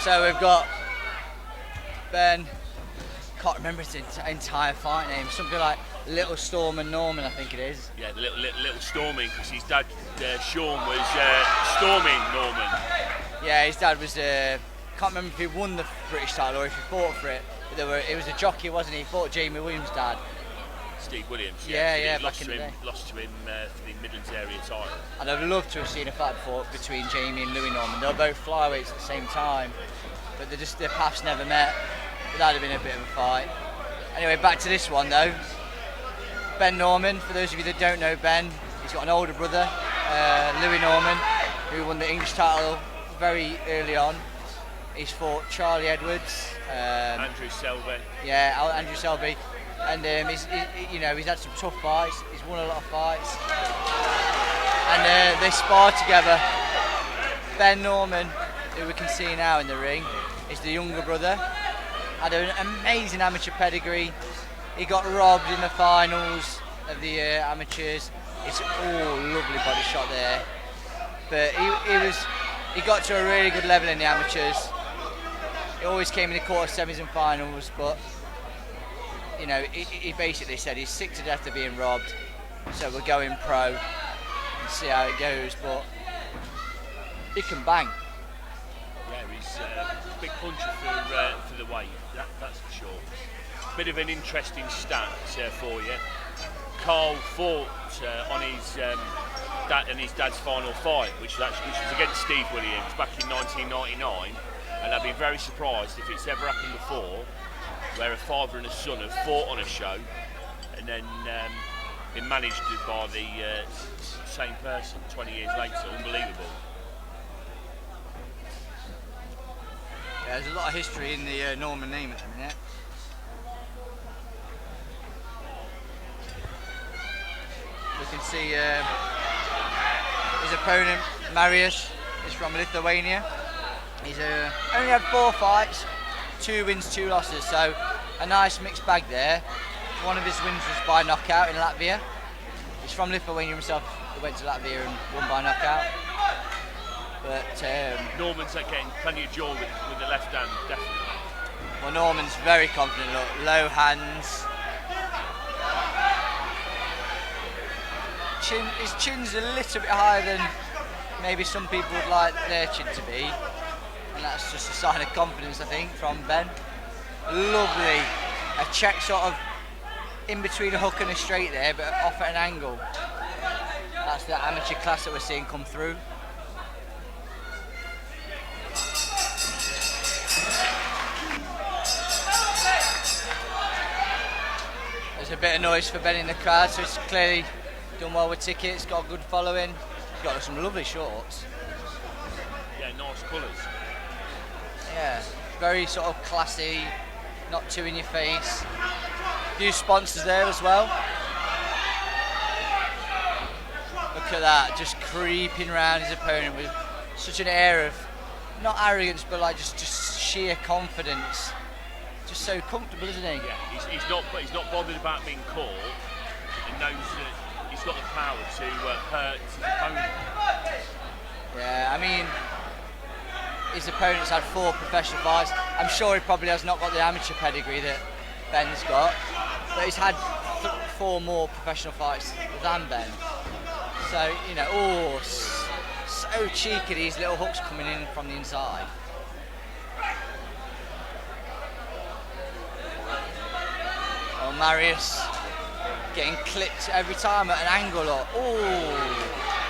So we've got Benn. Can't remember his entire fight name. Something like Little Storm and Norman, I think it is. Yeah, the little Storming, because his dad Sean was Storming Norman. Yeah, his dad was. Can't remember if he won the British title or if he fought for it. But it was a jockey, wasn't he? He fought Jamie Williams' dad. Steve Williams. Yeah, He lost to him for the Midlands area title. And I'd love to have seen a fight between Jamie and Louis Norman. They were both flyweights at the same time, but their paths never met. But that'd have been a bit of a fight. Anyway, back to this one though. Benn Norman. For those of you that don't know Benn, he's got an older brother, Louis Norman, who won the English title very early on. He's fought Charlie Edwards, Andrew Selby. Yeah, Andrew Selby, and he's had some tough fights. He's won a lot of fights, and they spar together. Benn Norman, who we can see now in the ring, is the younger brother. Had an amazing amateur pedigree. He got robbed in the finals of the amateurs. It's all lovely body shot there, but he got to a really good level in the amateurs. He always came in the quarter semis and finals, but you know, he basically said he's sick to death of being robbed, so we're going pro and see how it goes. But he can bang. Yeah, he's a big puncher for the weight, that's for sure. Bit of an interesting stat for you. Carl fought on his dad's final fight, which was against Steve Williams back in 1999. And I'd be very surprised if it's ever happened before, where a father and a son have fought on a show and then been managed by the same person 20 years later. Unbelievable. Yeah, there's a lot of history in the Norman name at the minute. We can see his opponent, Marius, is from Lithuania. He's only had 4 fights, 2 wins, 2 losses, so a nice mixed bag there. One of his wins was by knockout in Latvia. He's from Lithuania himself. He went to Latvia and won by knockout. But Norman's getting plenty of jaw with the left hand, definitely. Well, Norman's very confident. Look, low hands. His chin's a little bit higher than maybe some people would like their chin to be. And that's just a sign of confidence, I think, from Benn. Lovely. A check sort of in between a hook and a straight there, but off at an angle. That's the amateur class that we're seeing come through. There's a bit of noise for Benn in the crowd, so it's clearly done well with tickets, got a good following. He's got some lovely shorts. Yeah, nice colours. Yeah, very sort of classy, not too in your face. A few sponsors there as well. Look at that, just creeping around his opponent with such an air of, not arrogance, but like just sheer confidence. Just so comfortable, isn't he? Yeah, he's not bothered about being caught. He knows that he's got the power to hurt his opponent. Yeah, I mean, his opponent's had 4 professional fights. I'm sure he probably has not got the amateur pedigree that Benn's got, but he's had 4 more professional fights than Benn. So, you know, so cheeky, these little hooks coming in from the inside. Oh, Marius getting clipped every time at an angle. Or,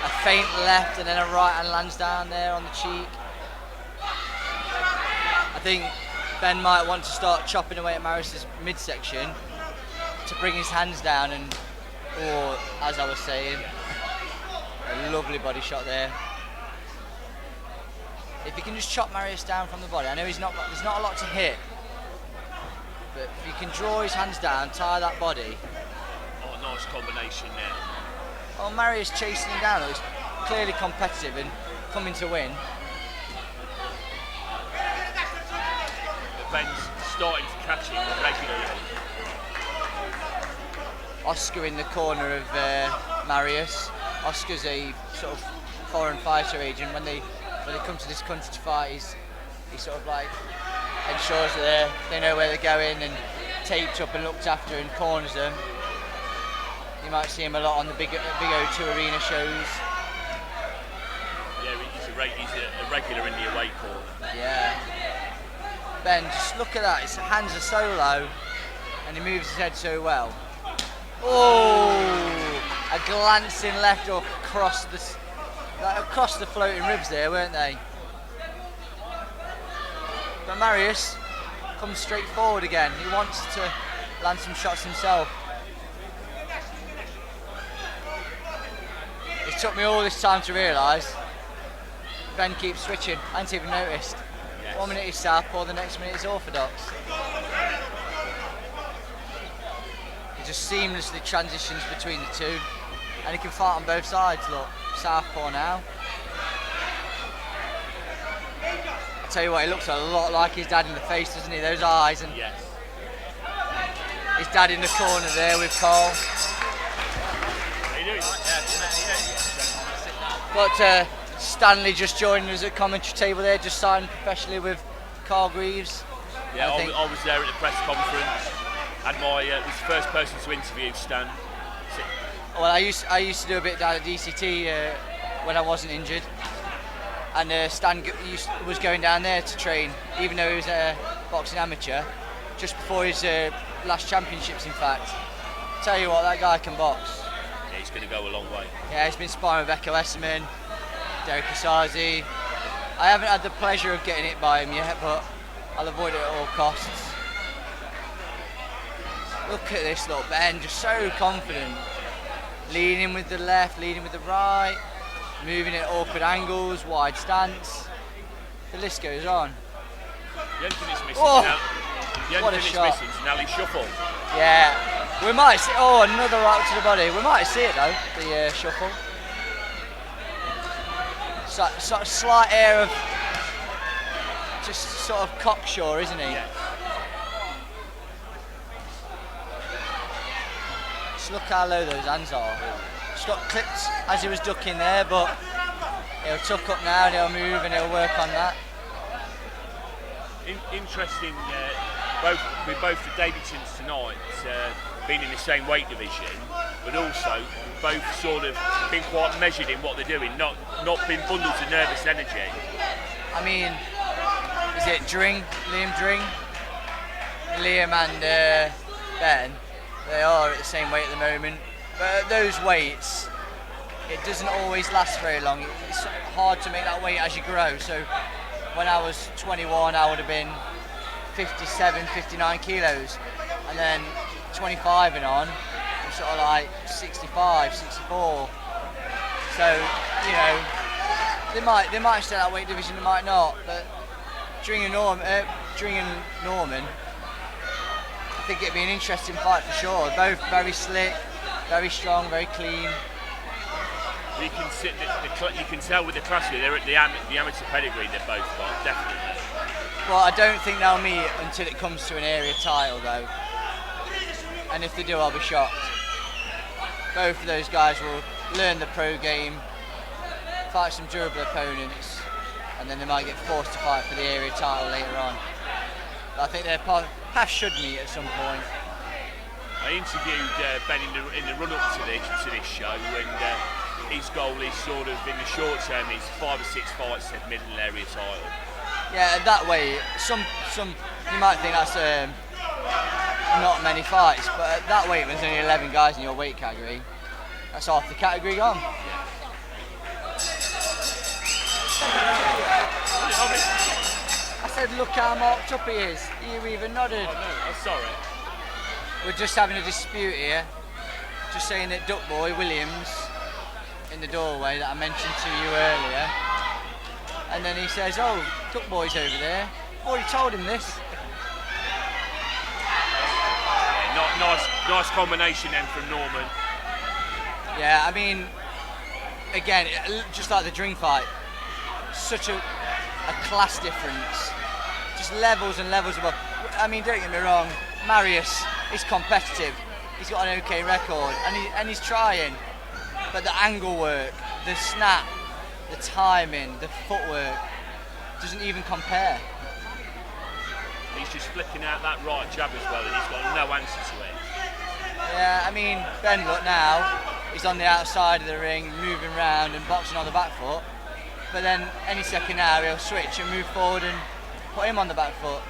a feint left and then a right hand lands down there on the cheek. I think Benn might want to start chopping away at Marius's midsection to bring his hands down and, or as I was saying, a lovely body shot there. If he can just chop Marius down from the body, I know there's not a lot to hit, but if you can draw his hands down, tie that body. Oh, nice combination there. Oh, Marius chasing him down. He's clearly competitive and coming to win. Benn's starting to catch him regularly. Oscar in the corner of Marius. Oscar's a sort of foreign fighter agent. When they come to this country to fight, he's he sort of like ensures that they know where they're going and taped up and looked after and corners them. You might see him a lot on the big O2 arena shows. Yeah, he's a regular in the away corner. Yeah. Ben, just look at that. His hands are so low, and he moves his head so well. Oh, a glancing left hook across the floating ribs there, weren't they? But Marius comes straight forward again. He wants to land some shots himself. It took me all this time to realise Ben keeps switching. I hadn't even noticed. Yes. 1 minute he's southpaw, the next minute he's orthodox. He just seamlessly transitions between the two, and he can fight on both sides. Look, southpaw now. I tell you what, he looks a lot like his dad in the face, doesn't he? Those eyes, and Yes. his dad in the corner there with Carl. How you doing? But Stanley just joining us at commentary table there, just signed professionally with Carl Greaves. Yeah, I was there at the press conference. Had my was the first person to interview Stan. Well, I used to do a bit down at DCT when I wasn't injured, and Stan was going down there to train, even though he was a boxing amateur, just before his last championships. In fact, tell you what, that guy can box. Yeah, he's going to go a long way. Yeah, he's been sparring with Echo Esserman, Derek Asazi. I haven't had the pleasure of getting hit by him yet, but I'll avoid it at all costs. Look at this little Ben, just so confident. Leading with the left, leading with the right, moving at awkward angles, wide stance. The list goes on. The only thing that's missing Oh, now. The only what a thing shot. that's missing is Nally Shuffle. Yeah, we might see. Oh, another right to the body. We might see it though, the shuffle. Sort of slight air of just sort of cocksure, isn't he? Yeah. Just look how low those hands are. Just got clipped as he was ducking there, but he'll tuck up now and he'll move and he'll work on that. Interesting, with both the Davidsons tonight being in the same weight division, but also both sort of been quite measured in what they're doing, not being bundles of nervous energy. I mean, is it Liam Dring? Liam and Ben, they are at the same weight at the moment, but at those weights, it doesn't always last very long. It's hard to make that weight as you grow, so when I was 21 I would have been 57, 59 kilos, and then 25 and on, I'm sort of like 65, 64. So, you know, they might stay that weight division, they might not, but Dring and Norman, I think it'd be an interesting fight for sure. Both very slick, very strong, very clean. You can tell with the class they're at the amateur pedigree they've both got, definitely. Well, I don't think they'll meet until it comes to an area title though. And if they do, I'll be shocked. Both of those guys will learn the pro game, fight some durable opponents, and then they might get forced to fight for the area title later on. But I think their paths should meet at some point. I interviewed Ben in the run-up to this show, and his goal is sort of in the short term is 5 or 6 fights at middle area title. Yeah, that way, some you might think that's not many fights, but at that weight, there's only 11 guys in your weight category. That's half the category gone. I said, look how marked up he is. You even nodded. Oh, no, I'm sorry. We're just having a dispute here. Just saying that Duck Boy Williams in the doorway that I mentioned to you earlier. And then he says, oh, Duck Boy's over there. I've already told him this. Yeah, nice combination then from Norman. Yeah, I mean, again, just like the Dring fight, such a class difference. Just levels and levels above. I mean, don't get me wrong, Marius is competitive. He's got an okay record, and he's trying. But the angle work, the snap, the timing, the footwork, doesn't even compare. He's just flicking out that right jab as well, and he's got no answer to it. Yeah, I mean, Benn, look now, he's on the outside of the ring, moving round and boxing on the back foot. But then any second now, he'll switch and move forward and put him on the back foot.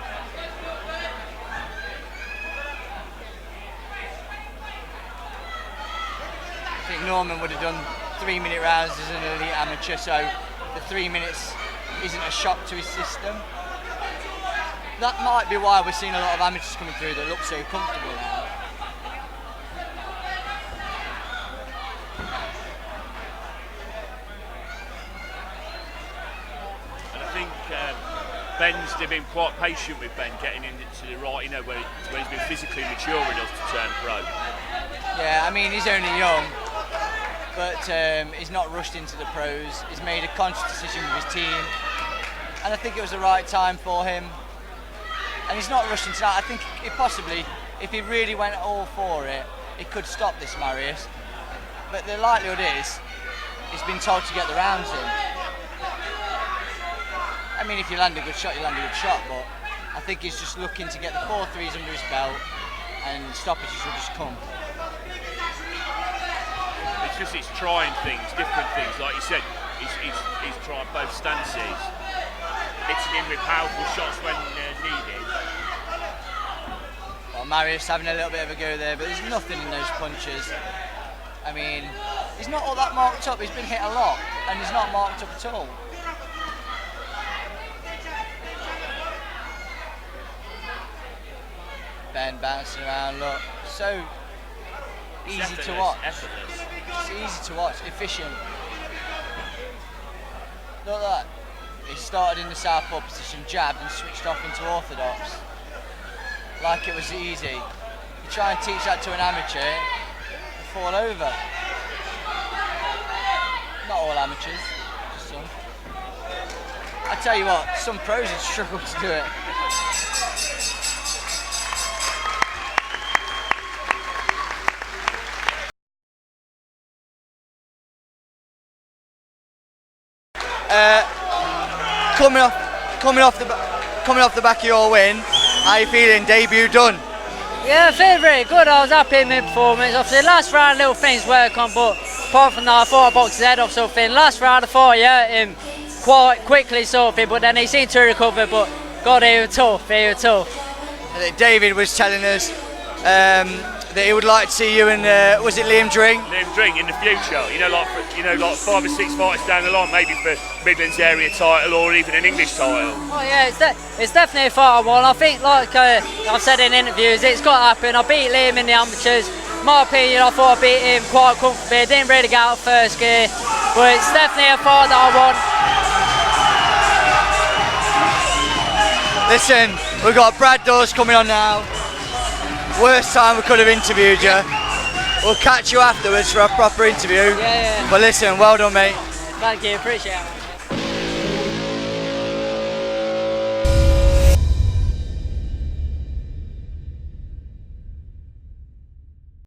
I think Norman would have done 3-minute rounds as an elite amateur, so the 3 minutes isn't a shock to his system. That might be why we're seeing a lot of amateurs coming through that look so comfortable now. Benn's been quite patient with Benn getting into the right, where he's been physically mature enough to turn pro. Yeah, I mean, he's only young, but he's not rushed into the pros. He's made a conscious decision with his team, and I think it was the right time for him. And he's not rushing tonight. I think if he really went all for it, he could stop this Marius. But the likelihood is, he's been told to get the rounds in. I mean, if you land a good shot, you land a good shot, but I think he's just looking to get the 4 threes under his belt, and stoppages will just come. It's trying things, different things. Like you said, he's trying both stances, hitting in with powerful shots when needed. Well, Marius having a little bit of a go there, but there's nothing in those punches. I mean, he's not all that marked up. He's been hit a lot, and he's not marked up at all. Benn bouncing around, look, so easy to watch. Effortless. It's easy to watch, efficient. Look at that. He started in the southpaw position, jabbed and switched off into orthodox. Like it was easy. You try and teach that to an amateur, you fall over. Not all amateurs, just some. I tell you what, some pros would struggle to do it. Coming off the back of your win, how are you feeling? Debut done? Yeah, I feel very good. I was happy with my performance. Obviously, the last round, little things work on, but apart from that, I thought I boxed his head off sort of thing. Last round, I thought, him quite quickly sort of thing, but then he seemed to recover. But God, he was tough. David was telling us that he would like to see you and was it Liam Dring? Liam Dring in the future, like 5 or 6 fights down the line, maybe for Midlands area title or even an English title. Oh yeah, it's definitely a fight I want. I think, like I've said in interviews, it's got to happen. I beat Liam in the amateurs. In my opinion, I thought I beat him quite comfortably. Didn't really get out of first gear, but it's definitely a fight that I want. Listen, we've got Brad Dawes coming on now. Worst time we could have interviewed you. We'll catch you afterwards for a proper interview. Yeah. But listen, well done, mate. Thank you, appreciate it.